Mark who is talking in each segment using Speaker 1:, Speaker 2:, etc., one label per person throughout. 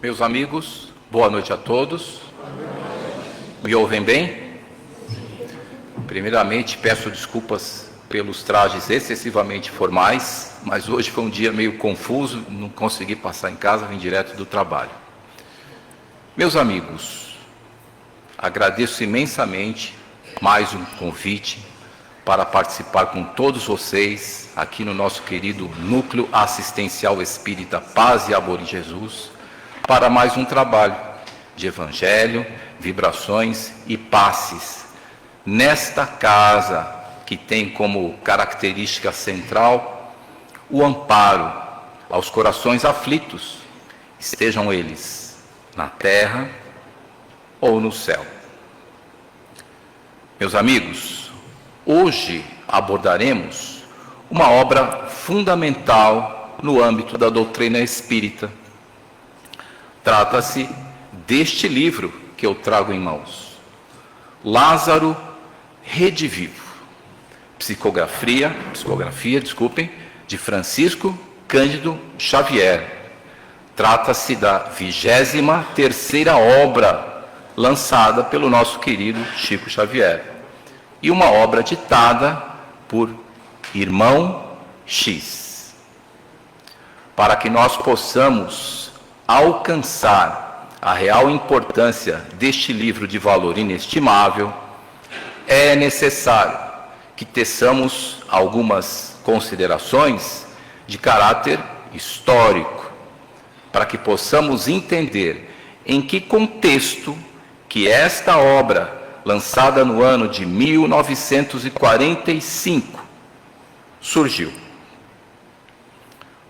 Speaker 1: Meus amigos, boa noite a todos. Me ouvem bem? Primeiramente, peço desculpas pelos trajes excessivamente formais, mas hoje foi um dia meio confuso, não consegui passar em casa, vim direto do trabalho. Meus amigos, agradeço imensamente mais um convite para participar com todos vocês aqui no nosso querido Núcleo Assistencial Espírita Paz e Amor em Jesus, para mais um trabalho de Evangelho, vibrações e passes nesta casa que tem como característica central o amparo aos corações aflitos, estejam eles na terra ou no céu. Meus amigos, hoje abordaremos uma obra fundamental no âmbito da doutrina espírita. Trata-se deste livro que eu trago em mãos, Lázaro Redivivo, psicografia, de Francisco Cândido Xavier. Trata-se da 23ª obra lançada pelo nosso querido Chico Xavier, e uma obra ditada por Irmão X. Para que nós possamos alcançar a real importância deste livro de valor inestimável, é necessário que teçamos algumas considerações de caráter histórico, para que possamos entender em que contexto que esta obra, lançada no ano de 1945, surgiu.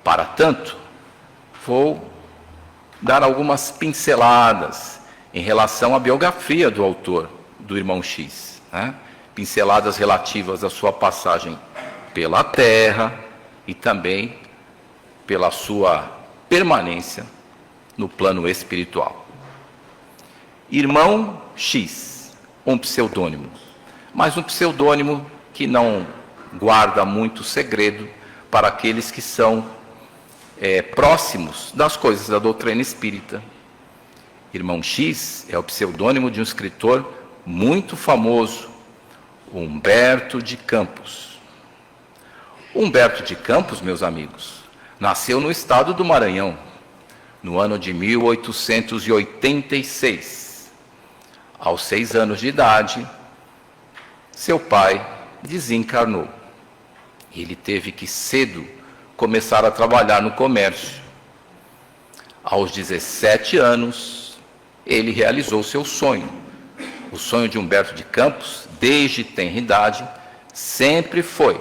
Speaker 1: Para tanto, vou dar algumas pinceladas em relação à biografia do autor, do Irmão X, né? Pinceladas relativas à sua passagem pela Terra e também pela sua permanência no plano espiritual. Irmão X, um pseudônimo, mas um pseudônimo que não guarda muito segredo para aqueles que são próximos das coisas da doutrina espírita. Irmão X é o pseudônimo de um escritor muito famoso, Humberto de Campos. Humberto de Campos, meus amigos, nasceu no estado do Maranhão, no ano de 1886. Aos 6 anos de idade, seu pai desencarnou. Ele teve que cedo começar a trabalhar no comércio. Aos 17 anos, ele realizou seu sonho. O sonho de Humberto de Campos, desde tenra idade, sempre foi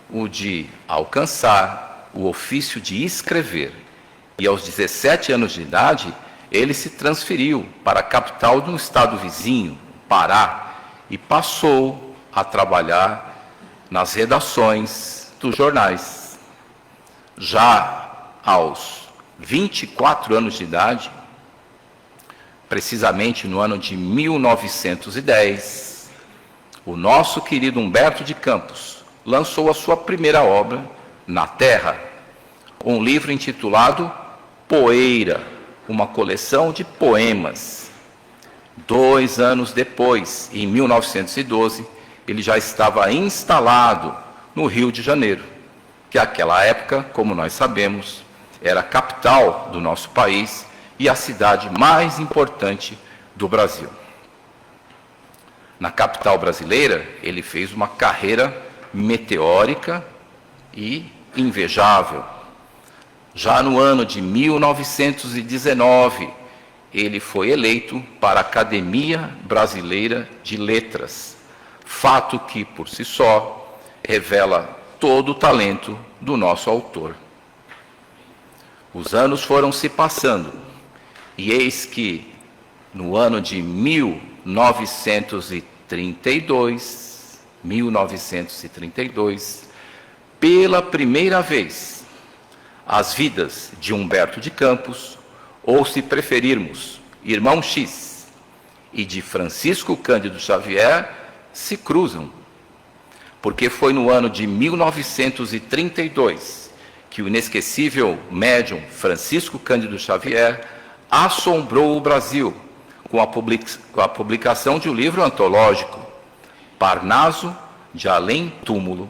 Speaker 1: o de alcançar o ofício de escrever. E aos 17 anos de idade, ele se transferiu para a capital de um estado vizinho, Pará, e passou a trabalhar nas redações dos jornais. Já aos 24 anos de idade, precisamente no ano de 1910, o nosso querido Humberto de Campos lançou a sua primeira obra, Na Terra, um livro intitulado Poeira, uma coleção de poemas. 2 anos depois, em 1912, ele já estava instalado no Rio de Janeiro, que naquela época, como nós sabemos, era a capital do nosso país e a cidade mais importante do Brasil. Na capital brasileira, ele fez uma carreira meteórica e invejável. Já no ano de 1919, ele foi eleito para a Academia Brasileira de Letras, fato que, por si só, revela todo o talento do nosso autor. Os anos foram se passando, e eis que, no ano de 1932, pela primeira vez, as vidas de Humberto de Campos, ou se preferirmos, Irmão X, e de Francisco Cândido Xavier, se cruzam. Porque foi no ano de 1932 que o inesquecível médium Francisco Cândido Xavier assombrou o Brasil com a publicação de um livro antológico, Parnaso de Além Túmulo.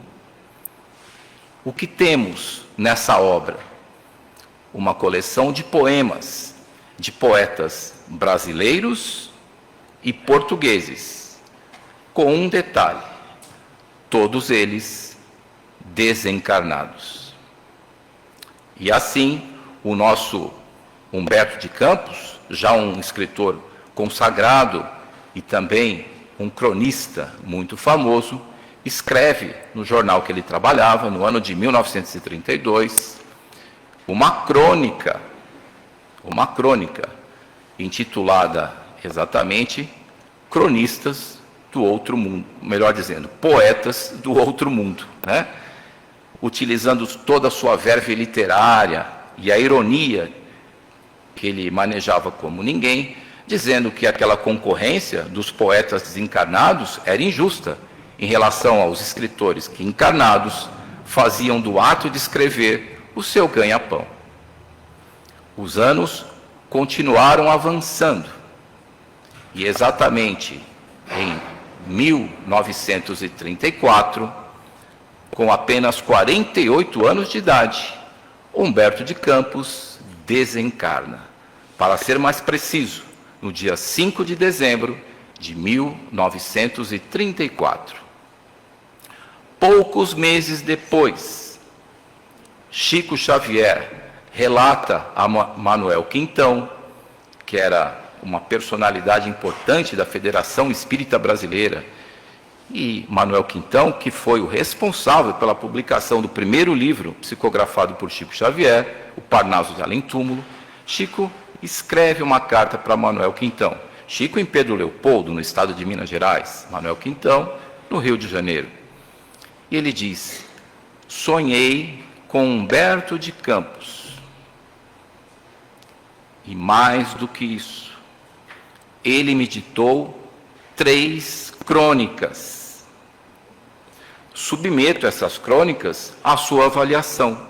Speaker 1: O que temos nessa obra? Uma coleção de poemas de poetas brasileiros e portugueses, com um detalhe: todos eles desencarnados. E assim, o nosso Humberto de Campos, já um escritor consagrado e também um cronista muito famoso, escreve no jornal que ele trabalhava, no ano de 1932, uma crônica intitulada exatamente Cronistas do Outro Mundo, melhor dizendo, Poetas do Outro Mundo, né? Utilizando toda a sua verve literária e a ironia que ele manejava como ninguém, dizendo que aquela concorrência dos poetas desencarnados era injusta em relação aos escritores que, encarnados, faziam do ato de escrever o seu ganha-pão. Os anos continuaram avançando e exatamente em 1934, com apenas 48 anos de idade, Humberto de Campos desencarna. Para ser mais preciso, no dia 5 de dezembro de 1934. Poucos meses depois, Chico Xavier relata a Manuel Quintão, que era uma personalidade importante da Federação Espírita Brasileira, e Manuel Quintão, que foi o responsável pela publicação do primeiro livro psicografado por Chico Xavier, o Parnaso de Além Túmulo. Chico escreve uma carta para Manuel Quintão. Chico em Pedro Leopoldo, no estado de Minas Gerais, Manuel Quintão, no Rio de Janeiro. E ele diz: sonhei com Humberto de Campos. E mais do que isso, ele me ditou 3 crônicas. Submeto essas crônicas à sua avaliação,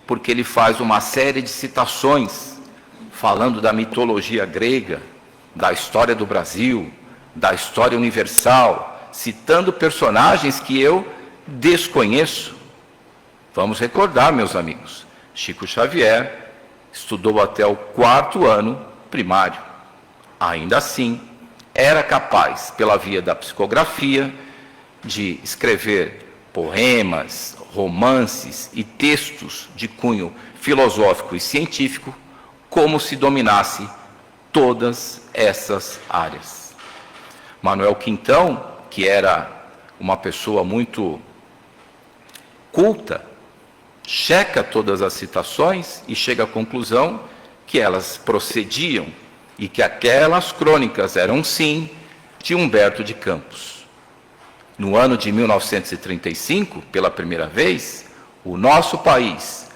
Speaker 1: porque ele faz uma série de citações falando da mitologia grega, da história do Brasil, da história universal, citando personagens que eu desconheço. Vamos recordar, meus amigos, Chico Xavier estudou até o 4º ano primário. Ainda assim, era capaz, pela via da psicografia, de escrever poemas, romances e textos de cunho filosófico e científico, como se dominasse todas essas áreas. Manuel Quintão, que era uma pessoa muito culta, checa todas as citações e chega à conclusão que elas procediam e que aquelas crônicas eram, sim, de Humberto de Campos. No ano de 1935, pela primeira vez, o nosso país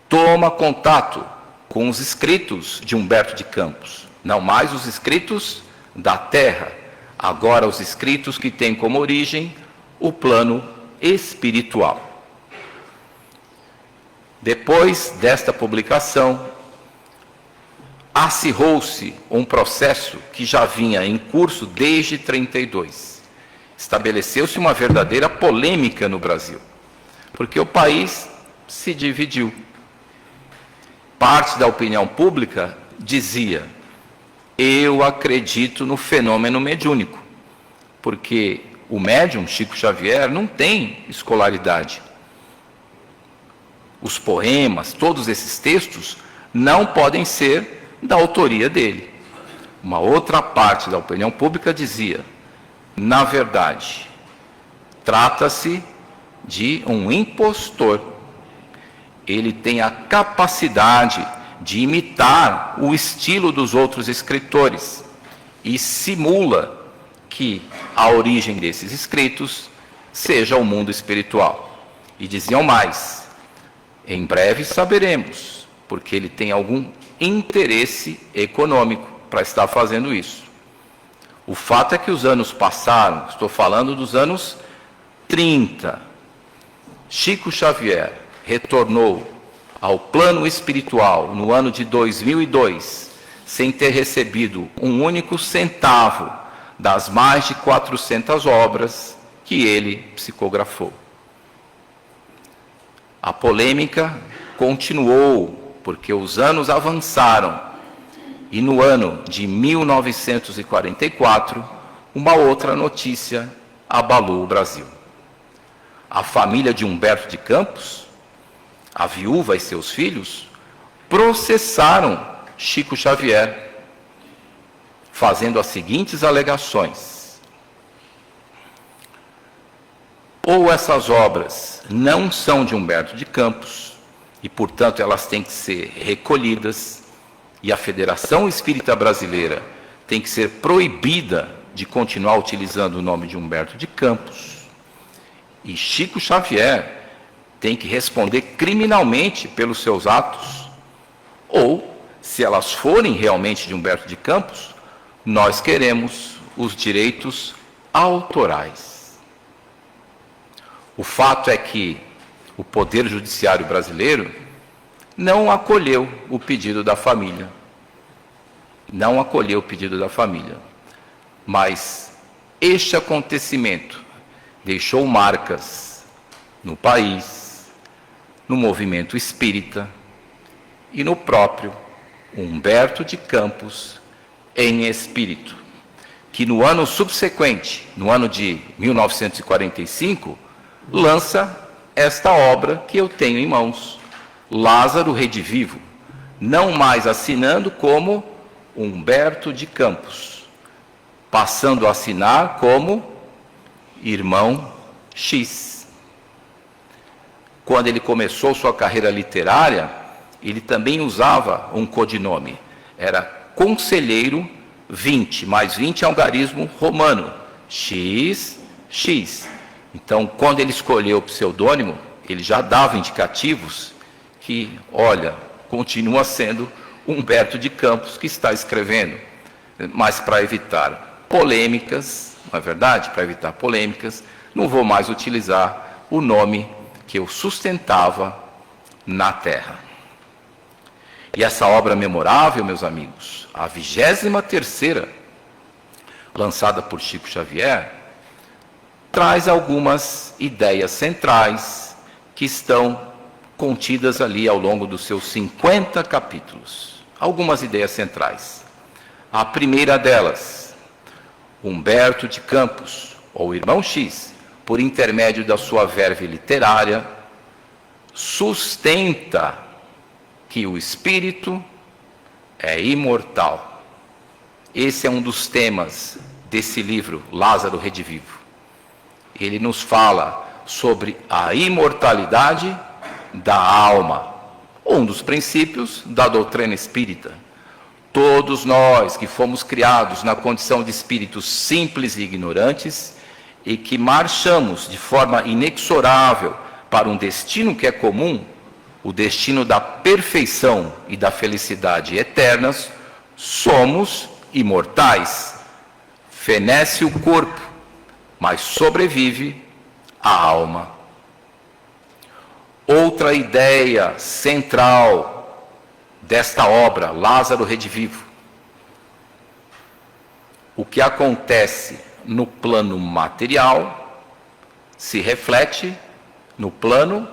Speaker 1: toma contato com os escritos de Humberto de Campos. Não mais os escritos da Terra, agora os escritos que têm como origem o plano espiritual. Depois desta publicação, acirrou-se um processo que já vinha em curso desde 1932. Estabeleceu-se uma verdadeira polêmica no Brasil, porque o país se dividiu. Parte da opinião pública dizia: eu acredito no fenômeno mediúnico, porque o médium Chico Xavier não tem escolaridade. Os poemas, todos esses textos, não podem ser da autoria dele. Uma outra parte da opinião pública dizia: na verdade, trata-se de um impostor. Ele tem a capacidade de imitar o estilo dos outros escritores e simula que a origem desses escritos seja o mundo espiritual. E diziam mais: em breve saberemos, porque ele tem algum interesse econômico para estar fazendo isso. O fato é que os anos passaram, estou falando dos anos 30. Chico Xavier retornou ao plano espiritual no ano de 2002, sem ter recebido um único centavo das mais de 400 obras que ele psicografou. A polêmica continuou, porque os anos avançaram, e no ano de 1944, uma outra notícia abalou o Brasil. A família de Humberto de Campos, a viúva e seus filhos, processaram Chico Xavier, fazendo as seguintes alegações: ou essas obras não são de Humberto de Campos, e, portanto, elas têm que ser recolhidas, e a Federação Espírita Brasileira tem que ser proibida de continuar utilizando o nome de Humberto de Campos, e Chico Xavier tem que responder criminalmente pelos seus atos, ou, se elas forem realmente de Humberto de Campos, nós queremos os direitos autorais. O fato é que o Poder Judiciário brasileiro não acolheu o pedido da família. Não acolheu o pedido da família. Mas este acontecimento deixou marcas no país, no movimento espírita e no próprio Humberto de Campos em espírito, que no ano subsequente, no ano de 1945, lança esta obra que eu tenho em mãos, Lázaro Redivivo, não mais assinando como Humberto de Campos, passando a assinar como Irmão X. Quando ele começou sua carreira literária, ele também usava um codinome, era Conselheiro 20, mais 20 é um algarismo romano, XX. Então, quando ele escolheu o pseudônimo, ele já dava indicativos que, olha, continua sendo Humberto de Campos que está escrevendo. Mas para evitar polêmicas, não é verdade? Para evitar polêmicas, não vou mais utilizar o nome que eu sustentava na terra. E essa obra memorável, meus amigos, a 23ª, lançada por Chico Xavier, traz algumas ideias centrais que estão contidas ali ao longo dos seus 50 capítulos. Algumas ideias centrais. A primeira delas, Humberto de Campos, ou Irmão X, por intermédio da sua verve literária, sustenta que o espírito é imortal. Esse é um dos temas desse livro, Lázaro Redivivo. Ele nos fala sobre a imortalidade da alma, um dos princípios da doutrina espírita. Todos nós que fomos criados na condição de espíritos simples e ignorantes e que marchamos de forma inexorável para um destino que é comum, o destino da perfeição e da felicidade eternas, somos imortais. Fenece o corpo, mas sobrevive a alma. Outra ideia central desta obra, Lázaro Redivivo. O que acontece no plano material se reflete no plano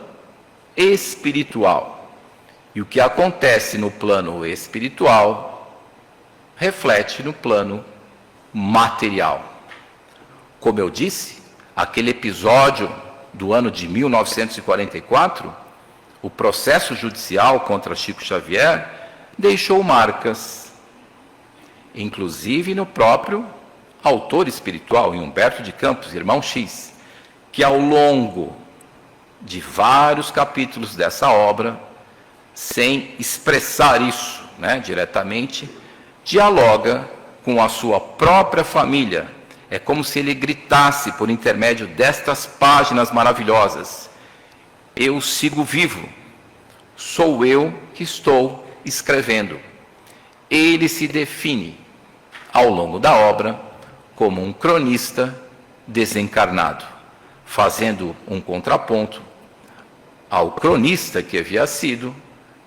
Speaker 1: espiritual. E o que acontece no plano espiritual reflete no plano material. Como eu disse, aquele episódio do ano de 1944, o processo judicial contra Chico Xavier deixou marcas, inclusive no próprio autor espiritual, em Humberto de Campos, Irmão X, que ao longo de vários capítulos dessa obra, sem expressar isso, diretamente, dialoga com a sua própria família. É como se ele gritasse por intermédio destas páginas maravilhosas: eu sigo vivo, sou eu que estou escrevendo. Ele se define, ao longo da obra, como um cronista desencarnado, fazendo um contraponto ao cronista que havia sido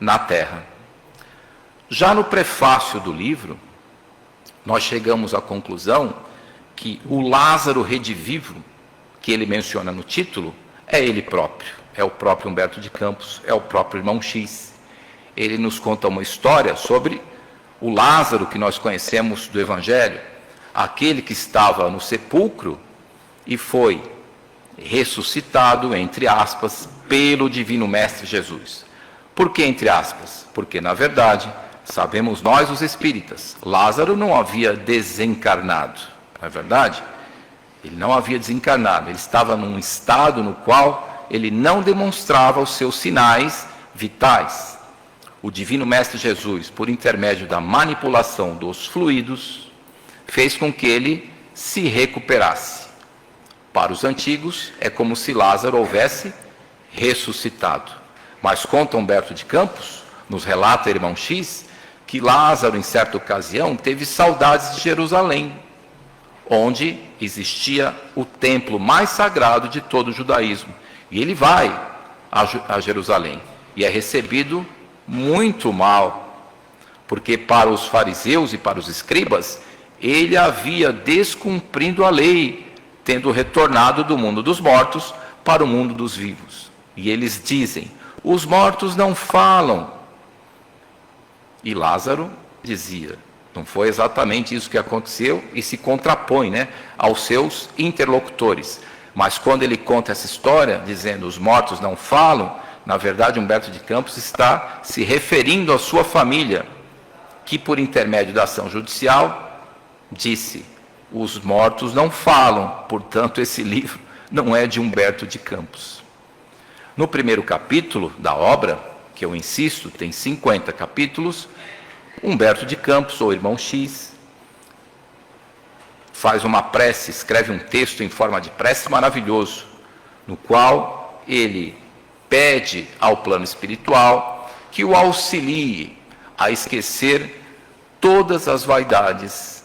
Speaker 1: na terra. Já no prefácio do livro, nós chegamos à conclusão que o Lázaro redivivo, que ele menciona no título, é ele próprio, é o próprio Humberto de Campos, é o próprio irmão X. Ele nos conta uma história sobre o Lázaro que nós conhecemos do Evangelho, aquele que estava no sepulcro e foi ressuscitado, entre aspas, pelo Divino Mestre Jesus. Por que entre aspas? Porque, na verdade, sabemos nós, os espíritas, Lázaro não havia desencarnado, não é verdade? Ele não havia desencarnado, ele estava num estado no qual ele não demonstrava os seus sinais vitais. O Divino Mestre Jesus, por intermédio da manipulação dos fluidos, fez com que ele se recuperasse. Para os antigos, é como se Lázaro houvesse ressuscitado. Mas conta Humberto de Campos, nos relata irmão X, que Lázaro, em certa ocasião, teve saudades de Jerusalém, onde existia o templo mais sagrado de todo o judaísmo. E ele vai a Jerusalém e é recebido muito mal, porque para os fariseus e para os escribas, ele havia descumprido a lei, tendo retornado do mundo dos mortos para o mundo dos vivos. E eles dizem, os mortos não falam. E Lázaro dizia, não foi exatamente isso que aconteceu, e se contrapõe, aos seus interlocutores. Mas quando ele conta essa história, dizendo os mortos não falam, na verdade Humberto de Campos está se referindo à sua família, que por intermédio da ação judicial disse, os mortos não falam, portanto esse livro não é de Humberto de Campos. No primeiro capítulo da obra, que eu insisto, tem 50 capítulos, Humberto de Campos, ou irmão X, faz uma prece, escreve um texto em forma de prece maravilhoso, no qual ele pede ao plano espiritual que o auxilie a esquecer todas as vaidades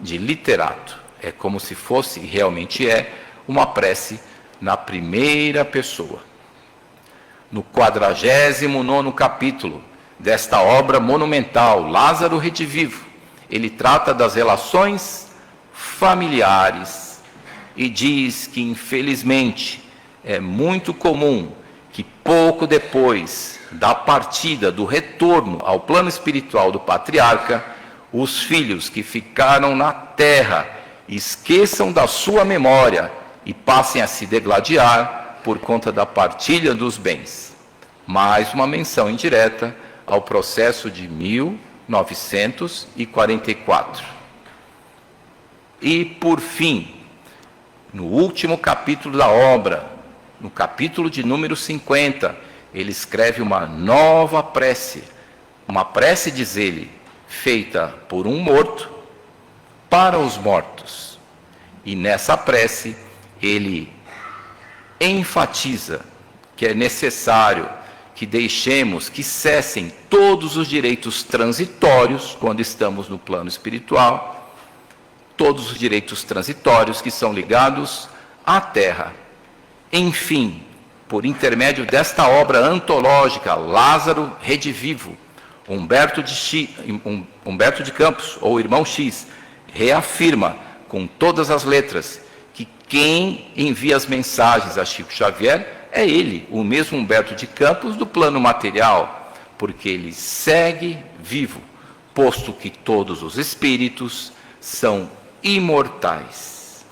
Speaker 1: de literato. É como se fosse, e realmente é, uma prece na primeira pessoa. No 49º capítulo desta obra monumental, Lázaro Redivivo, ele trata das relações familiares e diz que, infelizmente, é muito comum que pouco depois da partida, do retorno ao plano espiritual do patriarca, os filhos que ficaram na terra esqueçam da sua memória e passem a se degladiar por conta da partilha dos bens. Mais uma menção indireta ao processo de 1944. E, por fim, no último capítulo da obra, no capítulo de número 50, ele escreve uma nova prece. Uma prece, diz ele, feita por um morto para os mortos. E nessa prece, ele enfatiza que é necessário que deixemos que cessem todos os direitos transitórios, quando estamos no plano espiritual, todos os direitos transitórios que são ligados à terra. Enfim, por intermédio desta obra antológica, Lázaro Redivivo, Humberto de Campos, ou irmão X, reafirma com todas as letras que quem envia as mensagens a Chico Xavier é ele, o mesmo Humberto de Campos do plano material, porque ele segue vivo, posto que todos os espíritos são imortais.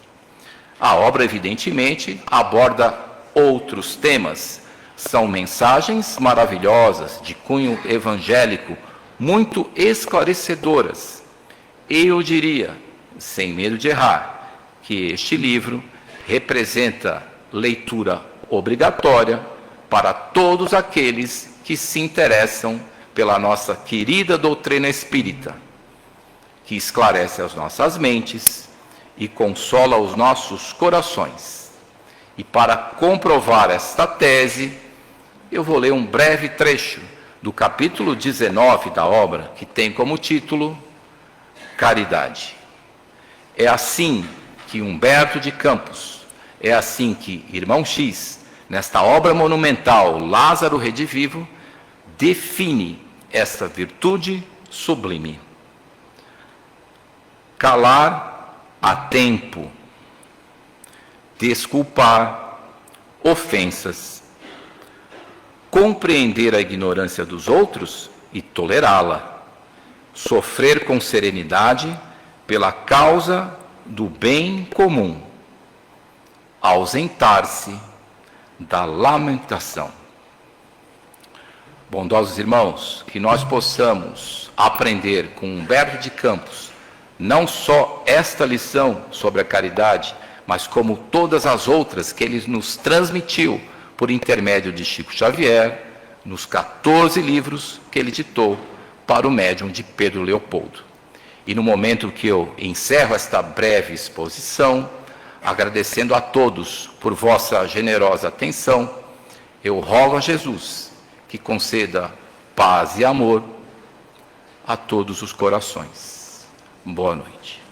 Speaker 1: A obra, evidentemente, aborda outros temas. São mensagens maravilhosas, de cunho evangélico, muito esclarecedoras. Eu diria, sem medo de errar, que este livro representa leitura obrigatória para todos aqueles que se interessam pela nossa querida doutrina espírita, que esclarece as nossas mentes e consola os nossos corações. E para comprovar esta tese, eu vou ler um breve trecho do capítulo 19 da obra, que tem como título Caridade. É assim que Humberto de Campos, é assim que irmão X, nesta obra monumental Lázaro Redivivo, define esta virtude sublime. Calar a tempo, desculpar ofensas, compreender a ignorância dos outros e tolerá-la, sofrer com serenidade pela causa do bem comum, ausentar-se da lamentação. Bondosos irmãos, que nós possamos aprender com Humberto de Campos não só esta lição sobre a caridade, mas como todas as outras que ele nos transmitiu por intermédio de Chico Xavier, nos 14 livros que ele ditou para o médium de Pedro Leopoldo. E no momento que eu encerro esta breve exposição, agradecendo a todos por vossa generosa atenção, eu rogo a Jesus que conceda paz e amor a todos os corações. Boa noite.